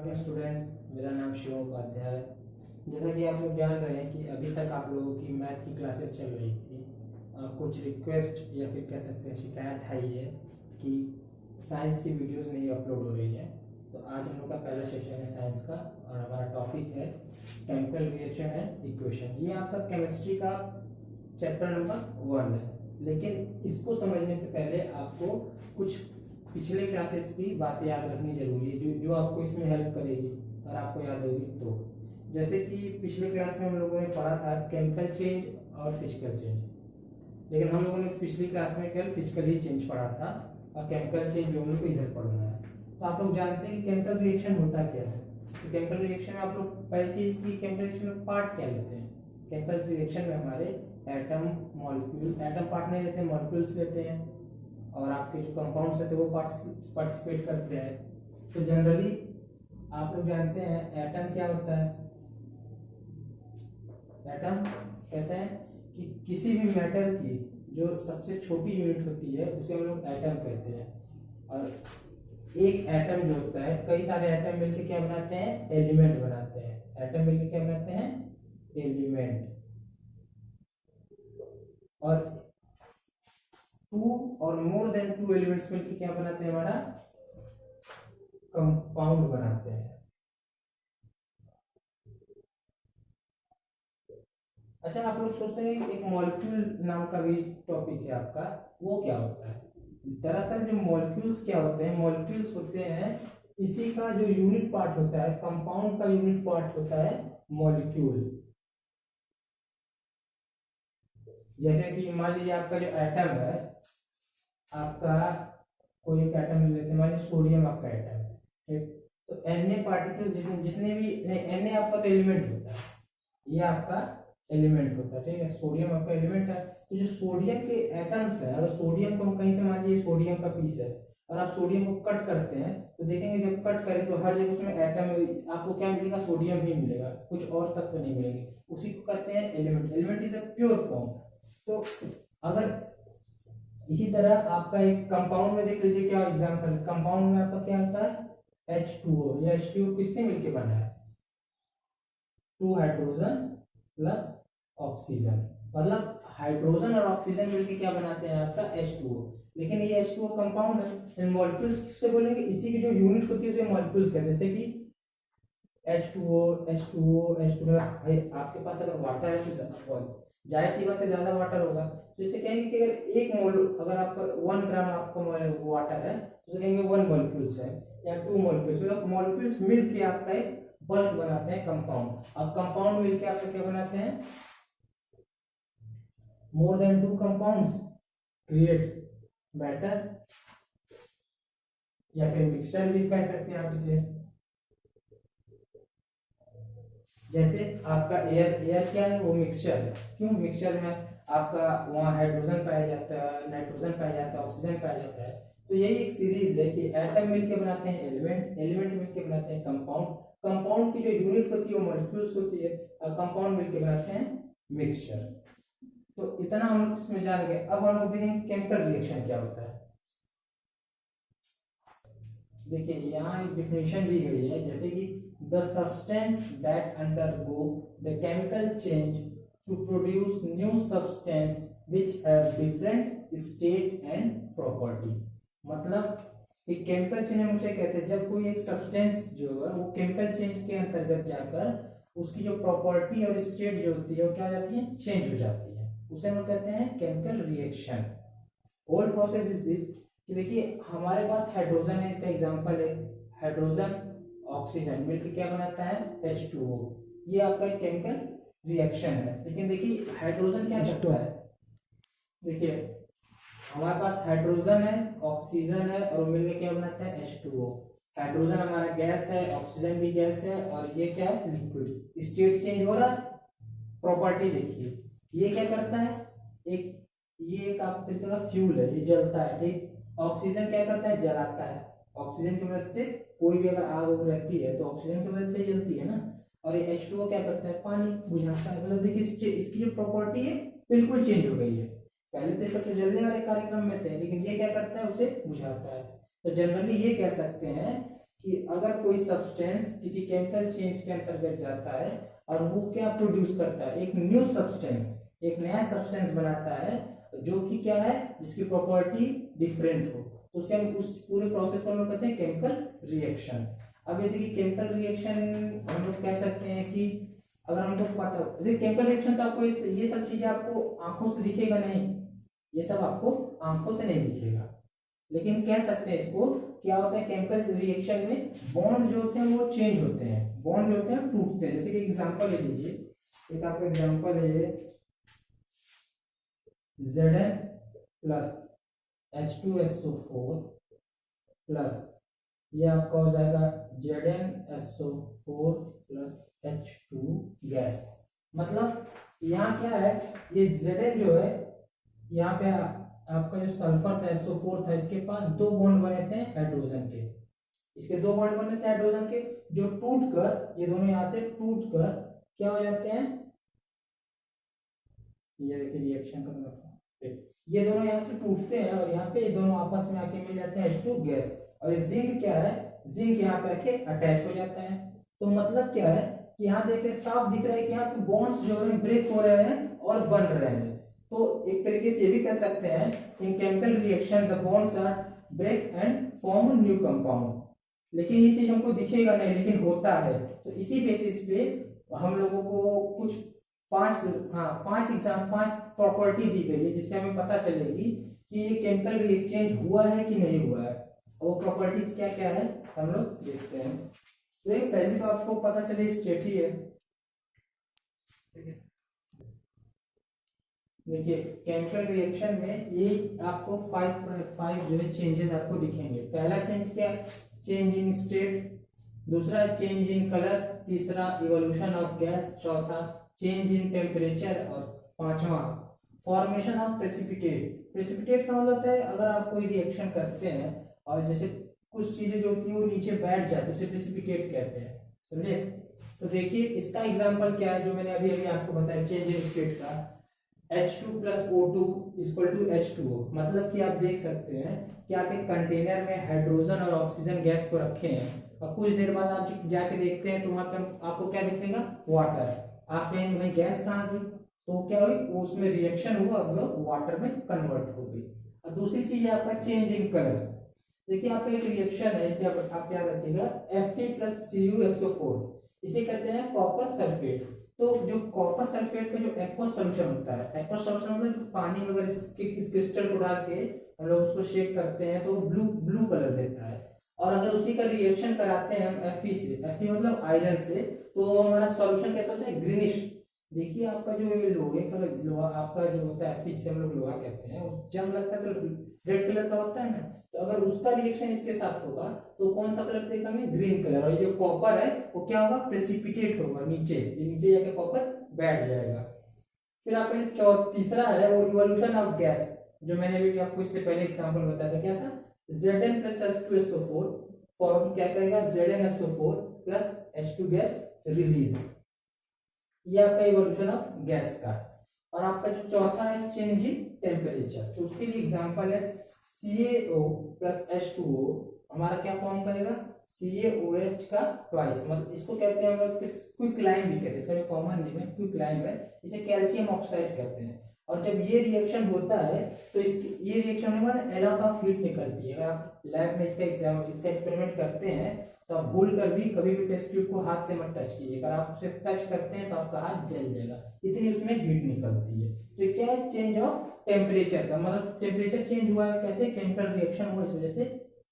Morning students, मेरा नाम शिव उपाध्याय है। जैसा कि आप लोग जान रहे हैं कि अभी तक आप लोगों की मैथ की क्लासेस चल रही थी। कुछ रिक्वेस्ट या फिर कह सकते हैं शिकायत आई है कि साइंस की वीडियोस नहीं अपलोड हो रही है। तो आज हम लोग का पहला सेशन है साइंस का और हमारा टॉपिक है केमिकल रिएक्शन एंड इक्वेशन। ये आपका केमिस्ट्री का चैप्टर नंबर 1 है, लेकिन इसको समझने से पहले आपको कुछ पिछले क्लासेस की बातें याद रखनी जरूरी है जो जो आपको इसमें हेल्प करेगी अगर आपको याद होगी तो। जैसे कि पिछले क्लास में हम लोगों ने पढ़ा था केमिकल चेंज और फिजिकल चेंज, लेकिन हम लोगों ने पिछली क्लास में केवल फिजिकल ही चेंज पढ़ा था और केमिकल चेंज जो हम लोग को इधर पढ़ना है। तो आप लोग जानते हैं कि केमिकल रिएक्शन होता क्या है। तो केमिकल रिएक्शन में आप लोग पहली चीज की केमिकल रिएक्शन में पार्ट क्या लेते हैं। केमिकल रिएक्शन में हमारे एटम मॉलिक्यूल, एटम पार्ट नहीं लेते हैं, मॉलिक्यूल्स लेते हैं और आपके जो कंपाउंड्स होते हैं वो पार्टिसिपेट करते हैं। तो जनरली आप लोग जानते हैं एटम क्या होता है। एटम कहते हैं कि किसी भी मैटर की जो सबसे छोटी यूनिट होती है उसे हम लोग एटम कहते हैं। और एक एटम जो होता है, कई सारे एटम मिलकर क्या बनाते हैं, एलिमेंट बनाते हैं। एटम मिलकर क्या बनाते हैं, एलिमेंट। और टू और मोर देन टू एलिमेंट्स मिलकर क्या बनाते हैं, हमारा कंपाउंड बनाते हैं। अच्छा, आप लोग सोचते हैं कि एक मॉलिक्यूल नाम का भी टॉपिक है आपका, वो क्या होता है। दरअसल जो मॉलिक्यूल्स क्या होते हैं, मॉलिक्यूल्स होते हैं इसी का जो यूनिट पार्ट होता है, कंपाउंड का यूनिट पार्ट होता है मॉलिक्यूल। जैसे कि मान लीजिए आपका जो एटम है, आपका कोई एक एटम ले लेते हैं, मान लीजिए सोडियम आपका एटम है, ठीक। तो एन पार्टिकल्स जितने भी एन आपका तो एलिमेंट होता है, ये आपका एलिमेंट होता है, ठीक है। सोडियम आपका एलिमेंट है। तो जो सोडियम के एटम्स है, अगर सोडियम को हम कहीं से, मान लीजिए सोडियम का पीस है और आप सोडियम को कट करते हैं तो देखेंगे जब कट करें तो हर जगह उसमें एटम, आपको क्या मिलेगा, सोडियम ही मिलेगा, कुछ और तत्व नहीं मिलेंगे। उसी को कहते हैं element. Element is a pure form. तो अगर इसी तरह आपका एक कंपाउंड में देख लीजिए, क्या एग्जांपल है, कंपाउंड में आपका क्या होता है H2O। या H2O किससे मिलके बना है, 2 हाइड्रोजन प्लस ऑक्सीजन। मतलब हाइड्रोजन और ऑक्सीजन मिलके क्या बनाते हैं, आपका H2O। लेकिन ये H2O कंपाउंड है। इन मॉलिक्यूल्स किससे बोलेंगे, इसी की जो यूनिट होती है उसे मॉलिक्यूल्स कहते हैं। जैसे कि H2O H2O H2O। भाई आपके पास अगर वाटर है तो जाहिर सी बात है ज्यादा वाटर होगा। तो इसे कहेंगे कि अगर एक मोल, अगर आपका 1 ग्राम आपका वाटर है तो उसे कहेंगे 1 मॉलिक्यूल्स है या 2 मॉलिक्यूल्स। मतलब मॉलिक्यूल्स मिलके आपका एक बल्क बनाते हैं, कंपाउंड। अब कंपाउंड मिलके आपका क्या बनाते हैं, more than 2 compounds create matter, या फिर मिक्सचर भी कह सकते हैं आप इसे। जैसे आपका एयर, एयर क्या है, वो मिक्सचर है। क्यों, मिक्सचर में आपका वहाँ हाइड्रोजन पाया जाता है, नाइट्रोजन पाया जाता है, ऑक्सीजन पाया जाता है। तो यही एक सीरीज है कि एटम मिलके बनाते हैं एलिमेंट, एलिमेंट मिलके बनाते हैं कंपाउंड, कंपाउंड की जो यूनिट होती है वो मॉलिक्यूल्स होती है, और कंपाउंड मिलके बनाते हैं मिक्सचर। तो इतना हम लोग इसमें जान गए। अब हम लोग देखेंगे केमिकल रिएक्शन क्या होता है। देखिए यहाँ एक डिफिनेशन दी गई है, जैसे कि the substance that undergo the chemical change to produce new substance which have different state and property. मतलब कि केमिकल चेंज हम उसे कहते हैं जब कोई एक सब्सटेंस जो है वो केमिकल चेंज के अंतर्गत जाकर उसकी जो प्रॉपर्टी और स्टेट जो होती है वो क्या हो जाती है, चेंज हो जाती है, उसे हम कहते हैं chemical reaction. Whole process is this कि देखिए हमारे पास हाइड्रोजन है, इसका एग्जांपल है हाइड्रोजन ऑक्सीजन मिलकर क्या बनाता है H2O। ये आपका एक केमिकल रिएक्शन है। लेकिन देखिए हाइड्रोजन क्या करता है, देखिए हमारे पास हाइड्रोजन है, ऑक्सीजन है और मिलकर क्या बनाता है H2O। हाइड्रोजन हमारा गैस है, ऑक्सीजन भी गैस है और ये क्या है, लिक्विड। स्टेट चेंज हो रहा है। प्रॉपर्टी देखिए ये क्या करता है, एक ये एक आप तरीके का फ्यूल है, ये जलता है, ठीक। ऑक्सीजन क्या करता है, जलाता है। ऑक्सीजन की मदद से कोई भी अगर आग उग रहती है तो ऑक्सीजन की मदद से जलती है ना। और ये H2O क्या करता है, पानी बुझाता है। मतलब देखिए इसकी जो प्रॉपर्टी है बिल्कुल चेंज हो गई है। पहले तो सब तो जलने वाले कार्यक्रम में थे, लेकिन ये क्या करता है, उसे बुझाता है। तो जनरली ये कह सकते हैं कि अगर कोई सब्सटेंस किसी केमिकल चेंज के अंतर्गत जाता है और वो क्या प्रोड्यूस करता है, एक न्यू सब्सटेंस, एक नया सब्सटेंस बनाता है जो कि क्या है, जिसकी प्रॉपर्टी डिफरेंट हो, तो उसे हम उस पूरे प्रोसेस को हम लोग कहते हैं केमिकल रिएक्शन। अब ये देखिए केमिकल रिएक्शन हम लोग कह सकते हैं कि अगर हमको पता, देखिए केमिकल रिएक्शन तो आपको ये सब चीजें आपको आंखों से दिखेगा नहीं, ये सब आपको आंखों से नहीं दिखेगा, लेकिन कह सकते हैं इसको क्या होता है केमिकल रिएक्शन में बॉन्ड जो होते हैं वो चेंज होते हैं, बॉन्ड जो होते हैं टूटते हैं। जैसे कि एग्जांपल ले लीजिए, एक आपका एग्जांपल है Zn प्लस H2SO4 प्लस ये आपका हो जाएगा ZnSO4 प्लस H2 गैस। मतलब यहाँ क्या है, ये Zn जो है यहाँ पे आपका जो सल्फर था SO4 था, इसके पास दो बॉन्ड बने थे हाइड्रोजन के, इसके दो बॉन्ड बने थे हाइड्रोजन के, जो टूट कर ये दोनों यहाँ से टूट कर क्या हो जाते हैं, ये देखिए रिएक्शन का मतलब ये दोनों यहाँ से टूटते हैं और यहाँ पे ये दोनों आपस में आके मिल जाते हैं H2 गैस, और ये जिंक क्या है, जिंक यहाँ पे आके अटैच हो जाता है। तो मतलब क्या है कि यहाँ देखिए साफ दिख रहा है कि यहाँ पे बॉन्ड्स जो है ब्रेक हो रहे हैं और बन रहे हैं। तो एक तरीके से ये भी कह सकते हैं in chemical reaction the bonds are break and form new compound, लेकिन ये चीज हमको दिखेगा नहीं लेकिन होता है। तो इसी बेसिस पे हम लोगों को कुछ पांच प्रॉपर्टी दी गई है जिससे हमें पता चलेगी कि ये केमिकल रिएक्शन हुआ है कि नहीं हुआ है, वो प्रॉपर्टीज क्या क्या है हम लोग देखते हैं। तो एक पहले तो आपको पता चले स्टेट ही है, देखिए केमिकल रिएक्शन में ये आपको फाइव जो है चेंजेस आपको दिखेंगे। पहला चेंज क्या है, चेंज इन स्टेट, दूसरा चेंज इन कलर, तीसरा इवोल्यूशन ऑफ गैस, चौथा चेंज इन टेम्परेचर और पांचवा फॉर्मेशन ऑफ प्रेसिपिटेट। प्रेसिपिटेट का मतलब होता है अगर आप कोई रिएक्शन करते हैं और जैसे कुछ चीजें जो होती है वो नीचे बैठ जाती है उसे प्रेसिपिटेट कहते हैं, समझे। तो देखिए इसका एग्जांपल क्या है जो मैंने अभी अभी आपको बताया चेंज इन स्टेट का, H2 plus O2 equal to H2O। मतलब कि आप देख सकते हैं कि आप एक कंटेनर में हाइड्रोजन और ऑक्सीजन गैस को रखे हैं और कुछ देर बाद आप जाके देखते हैं तो वहां पे आपको क्या दिखेगा, वाटर। आप कहेंगे भाई गैस कहाँ गई, तो क्या हुई, उसमें रिएक्शन हुआ और वो वाटर में कन्वर्ट हो गई। और दूसरी चीज है आपका चेंज इन कलर। देखिए आपका एक रिएक्शन है, इसे आप याद रखिएगा Fe प्लस CuSO4, इसे कहते हैं कॉपर सल्फेट। तो जो कॉपर सल्फेट का जो एक्वस सॉल्यूशन होता है, एक्वस सॉल्यूशन मतलब जो पानी में अगर इस क्रिस्टल को डाल के हम लोग उसको शेक करते हैं तो ब्लू ब्लू कलर देता है, और अगर उसी का रिएक्शन कराते हैं हम Fe से, Fe मतलब आयरन से, तो हमारा सॉल्यूशन कैसा होता है, ग्रीनिश। देखिए आपका जो ये लोहे का लोहा आपका जो होता है Fe से हम लोग लोहा कहते हैं, जंग लगता है तो रेड कलर का होता है ना, तो अगर उसका रिएक्शन इसके साथ होगा तो कौन सा कलर देगा हमें, ग्रीन कलर। और ये जो कॉपर है वो क्या होगा, प्रेसिपिटेट होगा, नीचे ये नीचे जाके कॉपर बैठ जाएगा। फिर आपका जो तीसरा है वो इवोल्यूशन ऑफ गैस, जो मैंने अभी आपको इससे पहले एग्जांपल बताया था, क्या था, Zn प्लस H2SO4 फॉर्म क्या करेगा, ZnSO4 plus H2 gas release, ये आपका इवोल्यूशन ऑफ गैस का। और आपका जो चौथा है चेंज इन टेम्परेचर, तो उसके लिए एग्जांपल है CaO प्लस H2O हमारा क्या फॉर्म करेगा, CaOH का ट्वाइस, मतलब इसको कहते हैं हम लोग क्विकलाइम भी कहते हैं, इसका जो कॉमन नेम है क्विकलाइम है, इसे कैल्शियम ऑक्साइड कहते हैं। और जब ये रिएक्शन होता है तो ये रिएक्शन होने के बाद अलॉट ऑफ हीट निकलती है। अगर आप लैब में इसका एक्सपेरिमेंट करते हैं तो आप भूल कर भी कभी भी टेस्ट ट्यूब को हाथ से मत टच कीजिए, अगर आप उसे टच करते हैं तो आपका हाथ जल जाएगा, इतनी उसमें हीट निकलती है। तो क्या है, चेंज ऑफ टेम्परेचर का मतलब टेम्परेचर चेंज हुआ है, कैसे, केमिकल रिएक्शन हुआ इस वजह से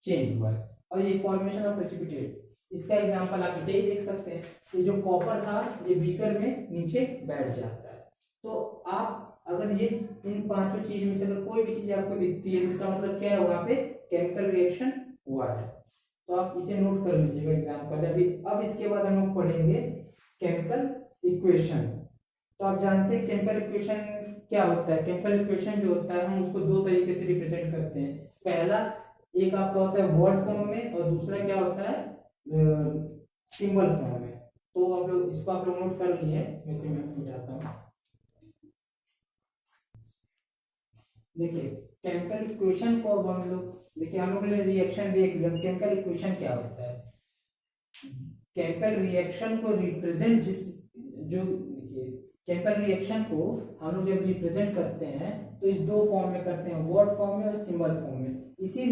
चेंज हुआ है। और ये फॉर्मेशन ऑफ प्रेसिपिटेट, इसका एग्जांपल आप इसे ही देख सकते हैं, ये जो कॉपर था ये बीकर में नीचे बैठ जाता है। तो आप अगर ये इन पांचों चीज में से अगर कोई भी चीज आपको दिखती है इसका मतलब क्या है, वहां पे केमिकल रिएक्शन हुआ है। तो आप इसे नोट कर लीजिएगा एग्जांपल अभी। अब इसके बाद हम लोग पढ़ेंगे केमिकल इक्वेशन। तो आप जानते हैं केमिकल इक्वेशन क्या होता है। केमिकल इक्वेशन जो होता है हम उसको दो तरीके से रिप्रेजेंट करते हैं। पहला एक आपका होता है वर्ड फॉर्म में और दूसरा क्या होता है सिंबल फॉर्म में। तो आप लोग इसको आप लोग नोट कर लिए, वैसे मैं मिटाता हूँ। देखिए केमिकल इक्वेशन फॉर हम लोग, देखिए हम लोग ने रिएक्शन देख लिया, केमिकल इक्वेशन क्या होता है। केमिकल रिएक्शन को रिप्रेजेंट जो देखिए केमिकल रिएक्शन को हम लोग जब रिप्रेजेंट करते हैं तो इस दो फॉर्म में करते हैं, वर्ड फॉर्म में और सिंबल फॉर्म में। इसी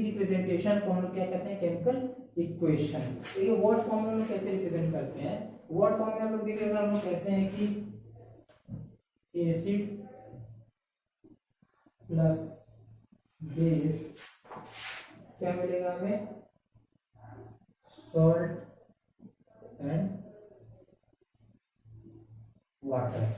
रिप्रेजेंटेशन को हम लोग क्या कहते हैं, केमिकल इक्वेशन। तो ये वर्ड फॉर्म में हम लोग कैसे रिप्रेजेंट करते हैं, वर्ड फॉर्म में हम लोग देखिएगा, हम लोग कहते हैं कि एसिड प्लस बेस क्या मिलेगा हमें, सॉल्ट एंड वाटर।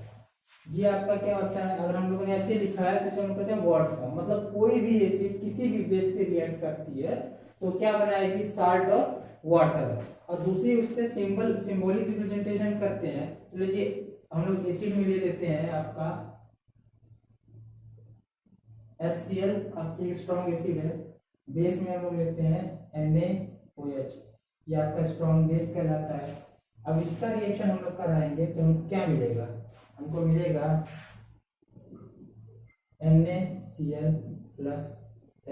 जी आपका क्या होता है, अगर हम लोगों ने ऐसे लिखा है तो इसे हम कहते हैं वर्ड फॉर्म, मतलब कोई भी एसिड किसी भी बेस से रिएक्ट करती है तो क्या बनाएगी, साल्ट और वाटर। और दूसरी उससे सिंबॉलिक रिप्रेजेंटेशन करते हैं। तो लीजिए हम लोग एसिड में ले लेते हैं आपका HCl, आपकी स्ट्रॉन्ग एसिड है। बेस में हम लोग लेते हैं NaOH, ये आपका स्ट्रॉन्ग बेस कहलाता है। अब इसका रिएक्शन हम लोग कराएंगे तो हमको क्या मिलेगा, हमको मिलेगा NaCl plus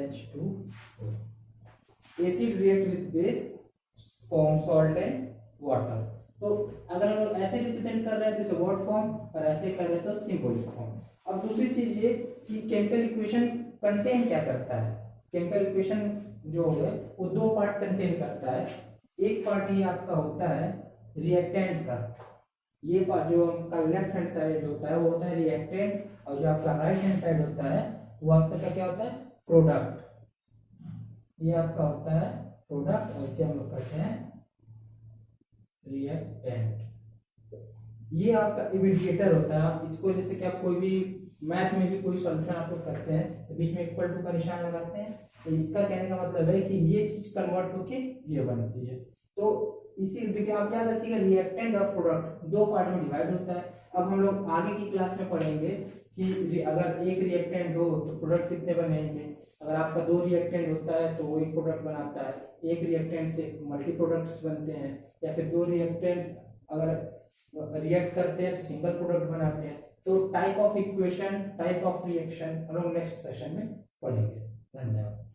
H2O। Acid react with base form salt and water. तो अगर हम लोग ऐसे रिप्रेजेंट कर रहे हैं तो इसे वर्ड फॉर्म, और ऐसे कर रहे हैं तो सिंबॉलिक फॉर्म। अब दूसरी चीज ये कि केमिकल इक्वेशन कंटेन क्या करता है, केमिकल इक्वेशन जो है वो दो पार्ट कंटेन करता है। एक पार्ट ये आपका होता है रिएक्टेंट का, ये पार्ट जो आपका लेफ्ट हैंड साइड होता है वो होता है रिएक्टेंट, और जो आपका राइट हैंड साइड होता है वो आपका क्या होता है, प्रोडक्ट। ये आपका होता है प्रोडक्ट, और इसे हम लोग कहते हैं रिएक्टेंट। ये आपका इमिडिएटर होता है। आप इसको जैसे कि आप कोई भी मैथ में भी कोई सॉल्यूशन आप लोग करते हैं तो बीच में इक्वल टू का निशान लगाते हैं, तो इसका कहने का मतलब है कि ये चीज कन्वर्ट होके ये बनती है। तो इसी देखिए आप याद रखिएगा, रिएक्टेंट और प्रोडक्ट दो पार्ट में डिवाइड होता है। अब हम लोग आगे की क्लास में पढ़ेंगे कि अगर एक रिएक्टेंट हो तो प्रोडक्ट कितने बनेंगे। अगर आपका दो रिएक्टेंट होता है तो वो एक प्रोडक्ट बनाता है, एक रिएक्टेंट से मल्टी प्रोडक्ट्स बनते हैं, या फिर दो रिएक्टेंट अगर रिएक्ट करते हैं तो सिंगल प्रोडक्ट बनाते हैं। तो type of equation, type of reaction हम लोग नेक्स्ट सेशन में पढ़ेंगे। धन्यवाद।